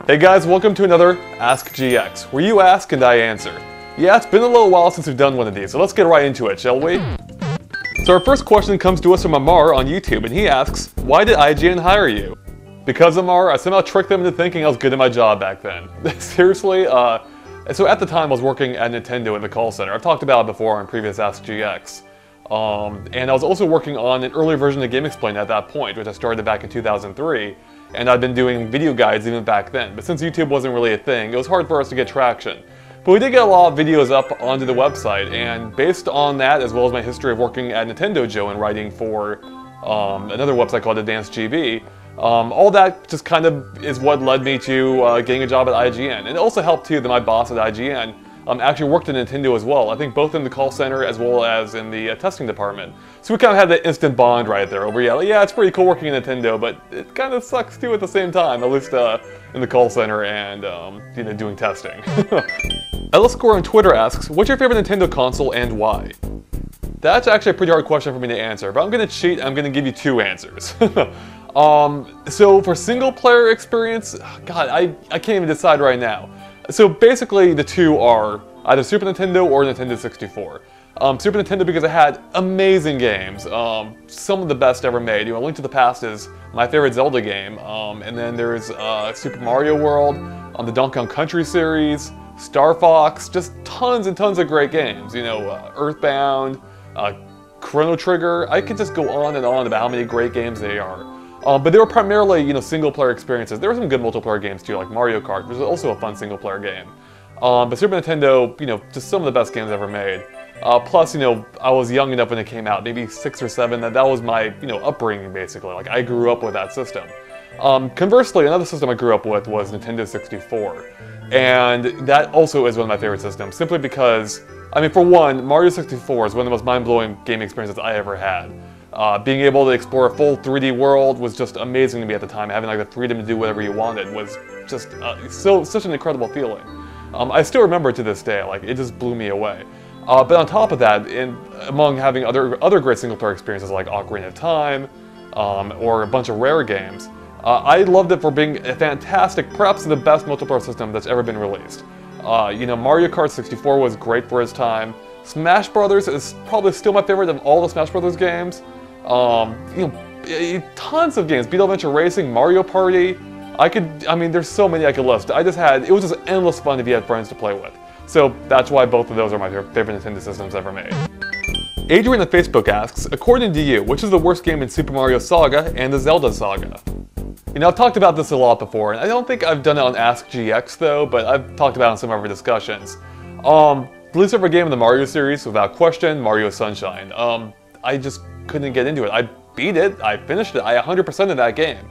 Hey guys, welcome to another Ask GX, where you ask and I answer. Yeah, it's been a little while since we've done one of these, so let's get right into it, shall we? So our first question comes to us from Amar on YouTube, and he asks, why did IGN hire you? Because, Amar, I somehow tricked them into thinking I was good at my job back then. Seriously, so at the time I was working at Nintendo in the call center. I've talked about it before on previous Ask GX. And I was also working on an early version of GameXplain at that point, which I started back in 2003. And I'd been doing video guides even back then. But since YouTube wasn't really a thing, it was hard for us to get traction. But we did get a lot of videos up onto the website, and based on that, as well as my history of working at Nintendo Joe and writing for another website called Advanced GB, all that just kind of is what led me to getting a job at IGN. And it also helped too that my boss at IGN actually worked at Nintendo as well. I think both in the call center as well as in the testing department. So we kind of had that instant bond right there over, yeah, it's pretty cool working at Nintendo, but it kind of sucks too at the same time, at least in the call center and doing testing. Elliscore on Twitter asks, what's your favorite Nintendo console and why? That's actually a pretty hard question for me to answer, but I'm going to cheat. I'm going to give you two answers. So for single player experience, God, I can't even decide right now. So basically the two are either Super Nintendo or Nintendo 64. Super Nintendo because it had amazing games, some of the best ever made. A Link to the Past is my favorite Zelda game, and then there's Super Mario World, the Donkey Kong Country series, Star Fox, just tons and tons of great games. Earthbound, Chrono Trigger. I could just go on and on about how many great games they are. But they were primarily, single-player experiences. There were some good multiplayer games too, like Mario Kart, which is also a fun single-player game. But Super Nintendo, just some of the best games ever made. Plus, I was young enough when it came out, maybe 6 or 7, that was my, upbringing, basically. Like, I grew up with that system. Conversely, another system I grew up with was Nintendo 64. And that also is one of my favorite systems, simply because, for one, Mario 64 is one of the most mind-blowing gaming experiences I ever had. Being able to explore a full 3D world was just amazing to me at the time. Having like the freedom to do whatever you wanted was just such an incredible feeling. I still remember it to this day. Like, it just blew me away. But on top of that, among having other great single-player experiences like Ocarina of Time or a bunch of Rare games, I loved it for being a fantastic, perhaps the best multiplayer system that's ever been released. Mario Kart 64 was great for its time. Smash Brothers is probably still my favorite of all the Smash Brothers games. Tons of games. Beat Adventure Racing, Mario Party. There's so many I could list. It was just endless fun if you had friends to play with. So that's why both of those are my favorite Nintendo systems ever made. Adrian on Facebook asks, according to you, which is the worst game in Super Mario Saga and the Zelda Saga? I've talked about this a lot before, and I don't think I've done it on Ask GX though, but I've talked about it in some of our discussions. The least favorite game in the Mario series, without question, Mario Sunshine. I just couldn't get into it. I beat it, I finished it, I 100%ed that game.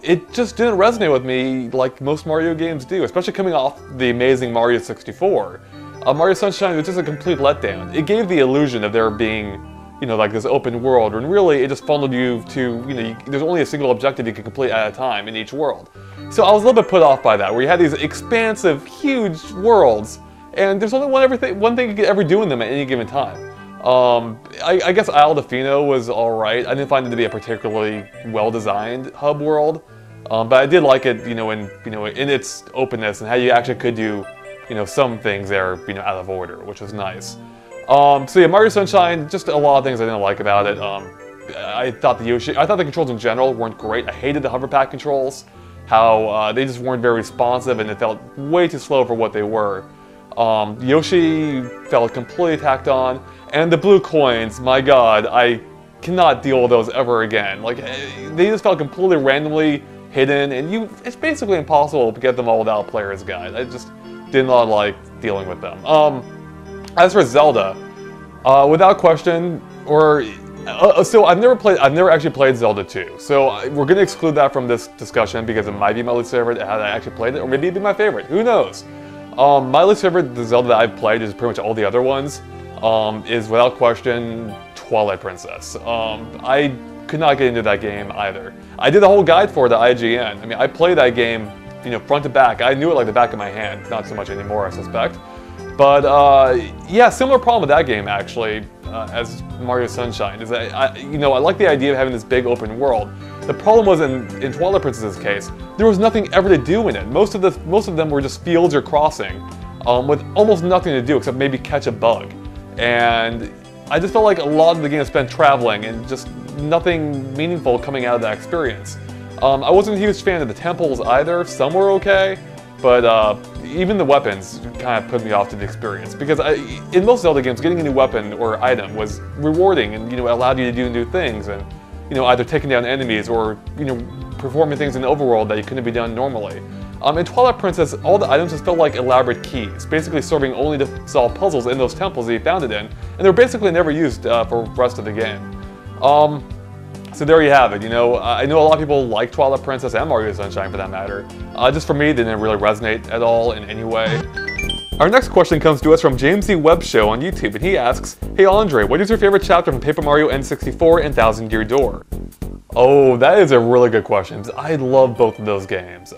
It just didn't resonate with me like most Mario games do, especially coming off the amazing Mario 64. Mario Sunshine was just a complete letdown. It gave the illusion of there being, like this open world, when really it just funneled you to, there's only a single objective you can complete at a time in each world. So I was a little bit put off by that, where you had these expansive, huge worlds, and there's only one thing you could ever do in them at any given time. I guess Isle Defino was alright. I didn't find it to be a particularly well-designed hub world, but I did like it, in its openness and how you actually could do, some things there, out of order, which was nice. So yeah, Mario Sunshine, just a lot of things I didn't like about it. I thought the controls in general weren't great. I hated the hover pack controls, how they just weren't very responsive and it felt way too slow for what they were. Yoshi felt completely tacked on, and the blue coins, my god, I cannot deal with those ever again. Like, they just felt completely randomly hidden, and it's basically impossible to get them all without a player's guide. I just did not like dealing with them. As for Zelda, without question, so I've never actually played Zelda 2, so we're gonna exclude that from this discussion because it might be my least favorite had I actually played it, or maybe it'd be my favorite, who knows? My least favorite, the Zelda that I've played, is pretty much all the other ones, is without question Twilight Princess. I could not get into that game either. I did the whole guide for it at IGN. I played that game, front to back. I knew it like the back of my hand. Not so much anymore, I suspect. But yeah, similar problem with that game actually, as Mario Sunshine, is that I like the idea of having this big open world, The problem was in Twilight Princess's case, there was nothing ever to do in it. Most of them were just fields you're crossing, with almost nothing to do except maybe catch a bug. And I just felt like a lot of the game was spent traveling and just nothing meaningful coming out of that experience. I wasn't a huge fan of the temples either. Some were okay, but even the weapons kind of put me off to the experience, because in most Zelda games, getting a new weapon or item was rewarding and allowed you to do new things and either taking down enemies or performing things in the overworld that you couldn't be done normally. In Twilight Princess, all the items just felt like elaborate keys, basically serving only to solve puzzles in those temples that you found it in, and they were basically never used for the rest of the game. So there you have it. I know a lot of people like Twilight Princess and Mario Sunshine for that matter. Just for me, they didn't really resonate at all in any way. Our next question comes to us from James Z. Web Show on YouTube, and he asks, "Hey Andre, what is your favorite chapter from Paper Mario N64 and Thousand Year Door?" Oh, that is a really good question. I love both of those games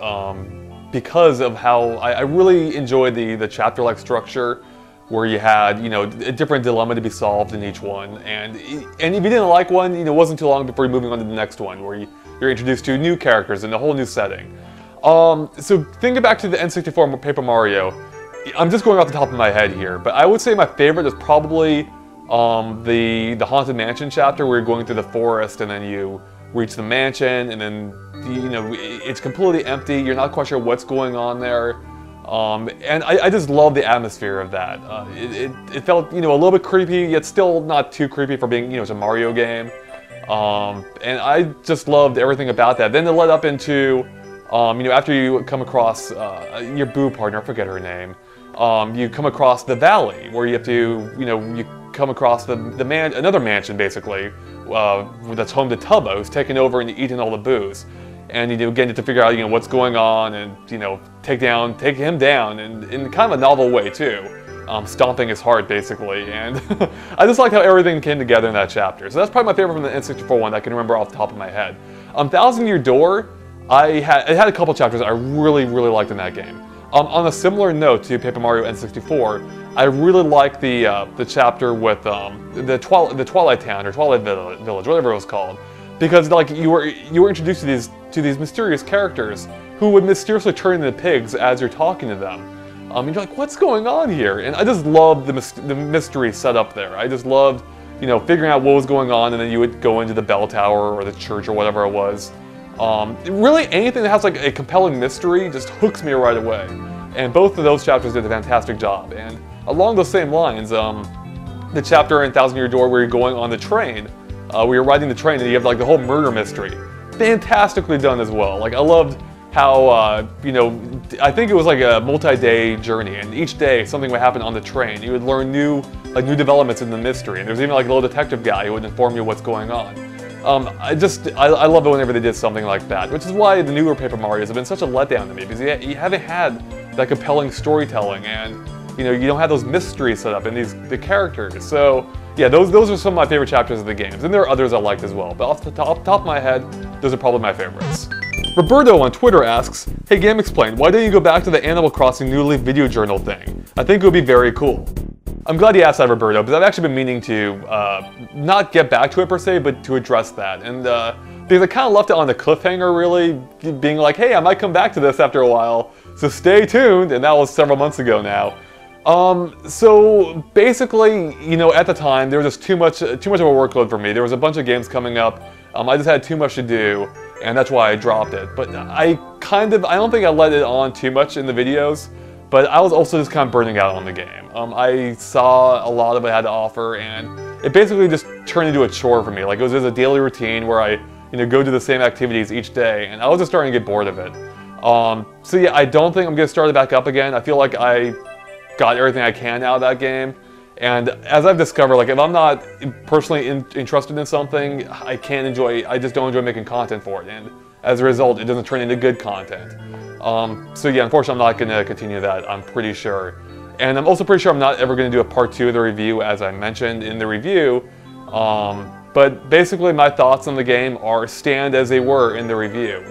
because of how I really enjoyed the chapter-like structure, where you had a different dilemma to be solved in each one, and if you didn't like one, it wasn't too long before you're moving on to the next one, where you're introduced to new characters in a whole new setting. So thinking back to the N64 Paper Mario, I'm just going off the top of my head here, but I would say my favorite is probably the Haunted Mansion chapter, where you're going through the forest and then you reach the mansion, and then it's completely empty. You're not quite sure what's going on there. And I just love the atmosphere of that. It felt, a little bit creepy, yet still not too creepy for being, it's a Mario game. And I just loved everything about that. Then it led up into, after you come across your Boo partner, I forget her name, you come across the valley, where you have to, you come across another mansion, basically, that's home to Tubbo, who's taken over and eaten all the Boos. And again, to figure out what's going on, and take him down, and in kind of a novel way too, stomping his heart basically. And I just like how everything came together in that chapter. So that's probably my favorite from the N64 one that I can remember off the top of my head. Thousand Year Door, it had a couple chapters I really liked in that game. On a similar note to Paper Mario N64, I really liked the chapter with the Twilight Town or Twilight Village, whatever it was called. Because you were introduced to these mysterious characters who would mysteriously turn into pigs as you're talking to them. And you're like, what's going on here? And I just loved the mystery set up there. I just loved, figuring out what was going on, and then you would go into the bell tower or the church or whatever it was. Really, anything that has like a compelling mystery just hooks me right away. And both of those chapters did a fantastic job. And along those same lines, the chapter in Thousand Year Door where you're going on the train, where you're riding the train and you have like the whole murder mystery. Fantastically done as well. Like I loved how, I think it was like a multi-day journey, and each day something would happen on the train. You would learn new developments in the mystery, and there's even like a little detective guy who would inform you what's going on. I love it whenever they did something like that, which is why the newer Paper Marios have been such a letdown to me, because you haven't had that compelling storytelling, and you don't have those mysteries set up in the characters. So yeah, those are some of my favorite chapters of the games, and there are others I liked as well, but off the top of my head, those are probably my favorites. Roberto on Twitter asks, "Hey GameXplain, why don't you go back to the Animal Crossing New Leaf video journal thing? I think it would be very cool." I'm glad you asked that, Roberto, because I've actually been meaning to not get back to it per se, but to address that. And because I kind of left it on the cliffhanger, really, being like, hey, I might come back to this after a while, so stay tuned, and that was several months ago now. So basically, at the time, there was just too much of a workload for me. There was a bunch of games coming up. I just had too much to do, and that's why I dropped it. But I don't think I let it on too much in the videos, but I was also just kind of burning out on the game. I saw a lot of it had to offer, and it basically just turned into a chore for me. Like it was just a daily routine where I, go do the same activities each day, and I was just starting to get bored of it. So yeah, I don't think I'm gonna start it back up again. I feel like I got everything I can out of that game. And as I've discovered, like if I'm not personally interested in something, I just don't enjoy making content for it. And as a result, it doesn't turn into good content. So yeah, unfortunately I'm not gonna continue that, I'm pretty sure. And I'm also pretty sure I'm not ever gonna do a part 2 of the review, as I mentioned in the review. But basically my thoughts on the game stand as they were in the review.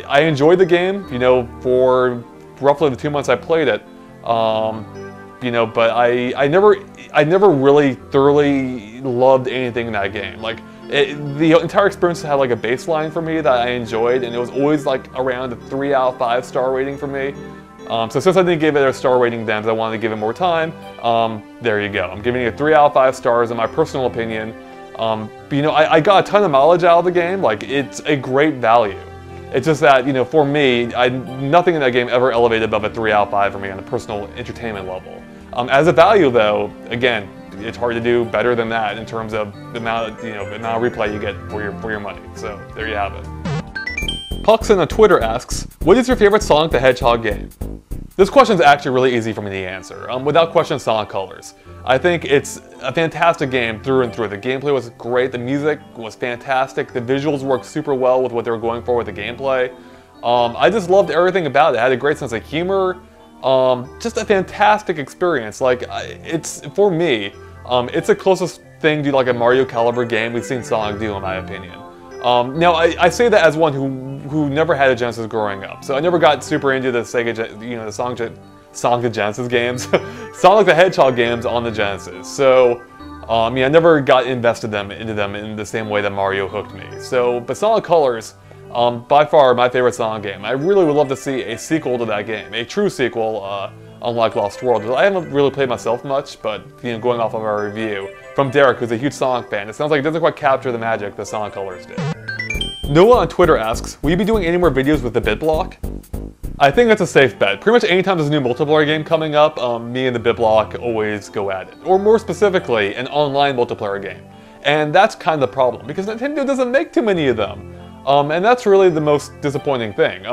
I enjoyed the game, for roughly the 2 months I played it. But I never really thoroughly loved anything in that game. Like, the entire experience had like a baseline for me that I enjoyed, and it was always like around a 3 out of 5 star rating for me. So since I didn't give it a star rating then, because I wanted to give it more time, there you go. I'm giving it 3 out of 5 stars in my personal opinion. But, you know, I got a ton of mileage out of the game. Like, it's a great value. It's just that, you know, for me, nothing in that game ever elevated above a 3 out of 5 for me on a personal entertainment level. As a value, though, again, it's hard to do better than that in terms of the amount of, the amount of replay you get for your money. So there you have it. Puxin on Twitter asks, what is your favorite Sonic the Hedgehog game? This question is actually really easy for me to answer. Without question, Sonic Colors. I think it's a fantastic game through and through. The gameplay was great, the music was fantastic, the visuals worked super well with what they were going for with the gameplay. I just loved everything about it. It had a great sense of humor. Just a fantastic experience. Like, for me, it's the closest thing to like a Mario caliber game we've seen Sonic do, in my opinion. Now, I say that as one who never had a Genesis growing up, so I never got super into the the Sonic Genesis games, Sonic the Hedgehog games on the Genesis. So, I never got invested into them in the same way that Mario hooked me. So, but Sonic Colors, by far my favorite Sonic game. I really would love to see a sequel to that game, a true sequel, unlike Lost World. I haven't really played myself much, but going off of our review from Derek, who's a huge Sonic fan, it sounds like it doesn't quite capture the magic that Sonic Colors did. Noah on Twitter asks, will you be doing any more videos with the Bitblock? I think that's a safe bet. Pretty much anytime there's a new multiplayer game coming up, me and the Bitblock always go at it. Or more specifically, an online multiplayer game. And that's kind of the problem, because Nintendo doesn't make too many of them. And that's really the most disappointing thing.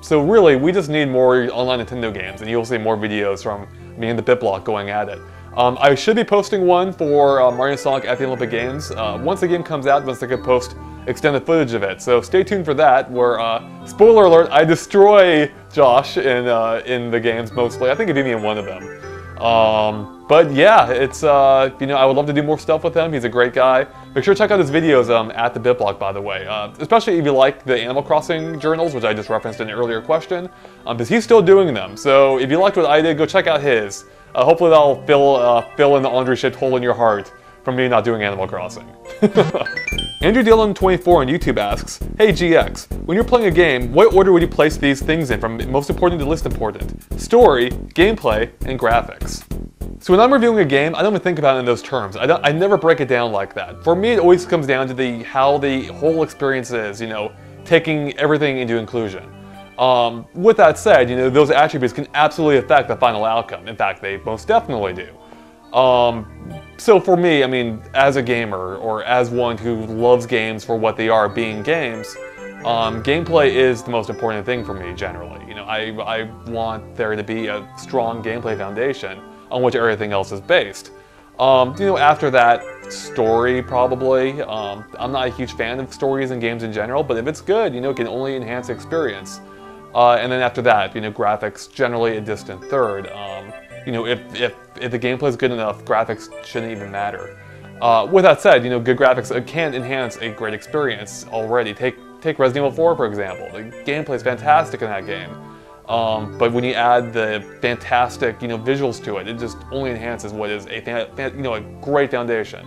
So really, we just need more online Nintendo games, and you'll see more videos from me and the Bitblock going at it. I should be posting one for Mario and Sonic at the Olympic Games. Once the game comes out, once they can post extended footage of it. So stay tuned for that, where, spoiler alert, I destroy Josh in the games mostly. I think he beat me in one of them. But yeah, it's, I would love to do more stuff with him. He's a great guy. Make sure to check out his videos at the Bitblock, by the way. Especially if you like the Animal Crossing journals, which I just referenced in an earlier question, because he's still doing them. So if you liked what I did, go check out his. Hopefully that'll fill in the Andre-shaped hole in your heart from me not doing Animal Crossing. Andrew Dillon24 on YouTube asks, hey GX, when you're playing a game, what order would you place these things in from most important to least important? Story, gameplay, and graphics. So when I'm reviewing a game, I don't even think about it in those terms. I never break it down like that. For me, it always comes down to how the whole experience is, taking everything into inclusion. With that said, those attributes can absolutely affect the final outcome. In fact, they most definitely do. So for me, as a gamer, or as one who loves games for what they are, being games, gameplay is the most important thing for me, generally. I want there to be a strong gameplay foundation on which everything else is based. After that, story, probably. I'm not a huge fan of stories in games in general, but if it's good, it can only enhance the experience. And then after that, graphics, generally a distant third. If the gameplay is good enough, graphics shouldn't even matter. With that said, good graphics can enhance a great experience already. Take Resident Evil 4, for example. The gameplay is fantastic in that game. But when you add the fantastic, visuals to it, it just only enhances what is a great foundation.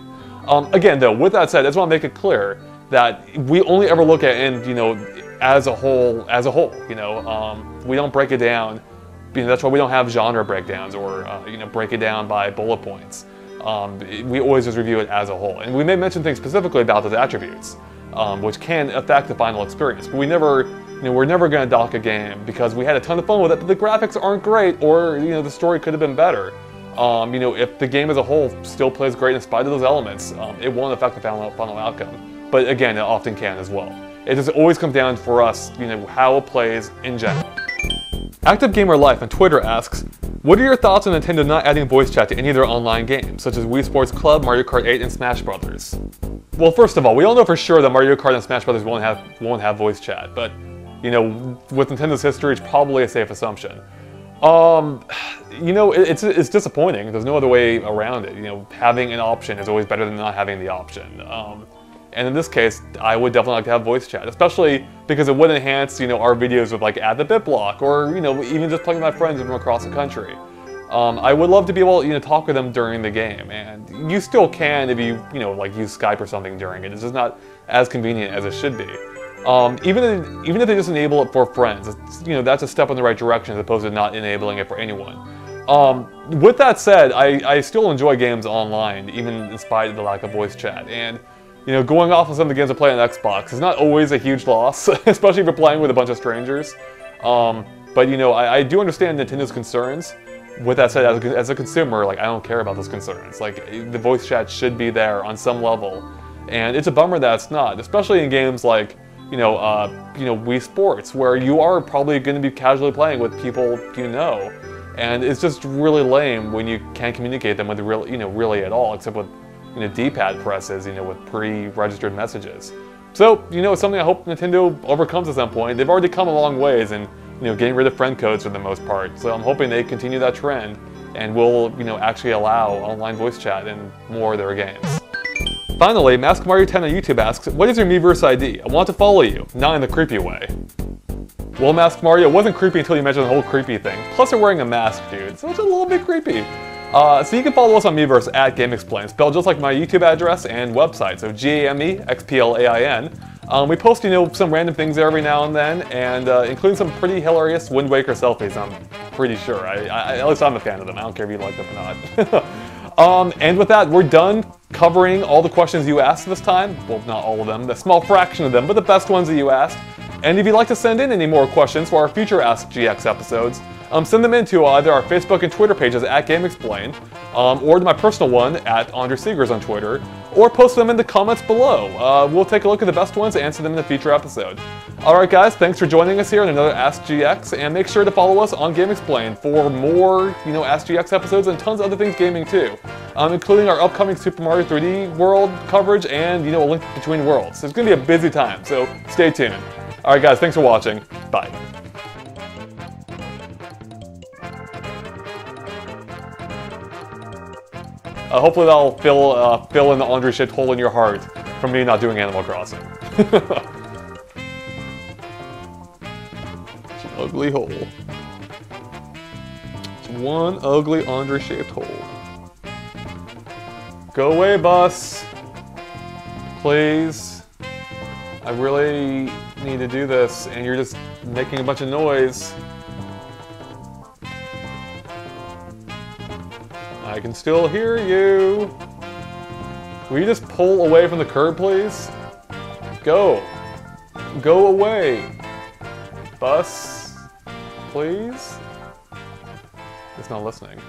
Again, though, with that said, I just want to make it clear that we only ever look at it, as a whole. We don't break it down. That's why we don't have genre breakdowns or break it down by bullet points. We always just review it as a whole, and we may mention things specifically about those attributes, which can affect the final experience. But we're never going to dock a game because we had a ton of fun with it, but the graphics aren't great, or the story could have been better. If the game as a whole still plays great in spite of those elements, it won't affect the final outcome. But again, it often can as well. It just always comes down for us, how it plays in general. Active Gamer Life on Twitter asks, what are your thoughts on Nintendo not adding voice chat to any of their online games, such as Wii Sports Club, Mario Kart 8, and Smash Brothers? Well, first of all, we all know for sure that Mario Kart and Smash Brothers won't have voice chat, but with Nintendo's history, it's probably a safe assumption. It's disappointing. There's no other way around it. Having an option is always better than not having the option. And in this case, I would definitely like to have voice chat, especially because it would enhance, our videos with like at the Bitblock, or even just playing with my friends from across the country. I would love to be able to talk with them during the game, and you still can if you like use Skype or something during it. It's just not as convenient as it should be. Even if they just enable it for friends, that's a step in the right direction as opposed to not enabling it for anyone. With that said, I still enjoy games online, even in spite of the lack of voice chat. And going off of some of the games I play on Xbox is not always a huge loss, especially if you're playing with a bunch of strangers. But I do understand Nintendo's concerns. With that said, as a consumer, like I don't care about those concerns. Like the voice chat should be there on some level, and it's a bummer that it's not, especially in games like Wii Sports, where you are probably going to be casually playing with people and it's just really lame when you can't communicate them with really at all, except with D-pad presses, with pre-registered messages. So it's something I hope Nintendo overcomes at some point. They've already come a long ways and getting rid of friend codes for the most part. So I'm hoping they continue that trend and will actually allow online voice chat in more of their games. Finally, Mask Mario 10 on YouTube asks, what is your Miiverse ID? I want to follow you, not in the creepy way. Well, Mask Mario, it wasn't creepy until you mentioned the whole creepy thing. Plus you're wearing a mask, dude, so it's a little bit creepy. So you can follow us on Miiverse at GameXplain, spelled just like my YouTube address and website, so GAMEXPLAIN. We post, some random things there every now and then, and including some pretty hilarious Wind Waker selfies, I'm pretty sure. At least I'm a fan of them. I don't care if you like them or not. And with that, we're done covering all the questions you asked this time. Well, not all of them, a small fraction of them, but the best ones that you asked. And if you'd like to send in any more questions for our future Ask GX episodes, send them in to either our Facebook and Twitter pages at GameXplain, or to my personal one at Andre Seegers on Twitter, or post them in the comments below. We'll take a look at the best ones and answer them in a future episode. Alright guys, thanks for joining us here on another Ask GX, and make sure to follow us on GameXplain for more, Ask GX episodes and tons of other things gaming too, including our upcoming Super Mario 3D World coverage and, a Link Between Worlds. So it's going to be a busy time, so stay tuned. Alright guys, thanks for watching. Bye. Hopefully that'll fill in the Andre-shaped hole in your heart from me not doing Animal Crossing. It's an ugly hole. It's one ugly Andre-shaped hole. Go away, bus. Please. I really need to do this, and you're just making a bunch of noise. I can still hear you. Will you just pull away from the curb, please? Go. Go away. Bus, please? It's not listening.